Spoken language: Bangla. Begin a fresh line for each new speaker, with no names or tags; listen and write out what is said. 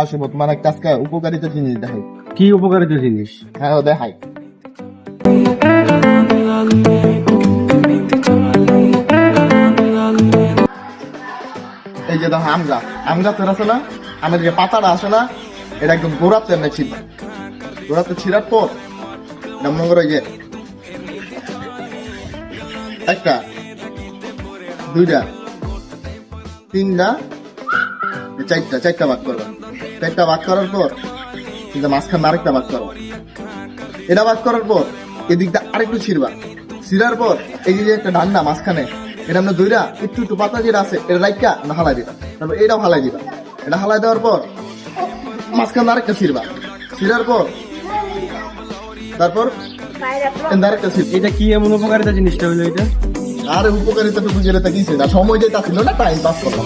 আসবো তোমার একটা আজকে উপকারিতা জিনিস দেখাই।
কি উপকারিত জিনিস?
হ্যাঁ দেখাই। এই যে দেখো আম গাছ, আম গাছের আছে না, আমের যে পাতাটা আছে না, এটা একদম গোড়াতে এমনি ছিঁড়বা। গোড়াতে ছিঁড়ার পর মনে করো এই যে একটা, দুইটা, তিনটা, চারটা ভাগ করবা। চারটা ভাগ করার পর কিন্তু মাঝখানে আরেকটা ভাগ করবা। এটা ভাগ করার পর এদিকটা আরেকটু ছিঁড়বা। ছিঁড়ার পর এই যে একটা ডান্ডা মাঝখানে, এটা আমরা দইরা একটু একটু পাতা যেটা আছে এটা রাইকা না হালাই দিবা। তারপর এটাও হালাই দিবা। এটা হালাই দেওয়ার পর মাঝখানে আরেকটা ছিঁড়বা। ছিঁড়ার পর তারপর আরেকটা ছিঁড়বা।
এটা কি এমন উপকারিতা জিনিসটা হলো এটা?
আর উপকারিতা তো বুঝে রেখে দিয়েছে না, সময় যেটা ছিল না টাইম পাস করলাম।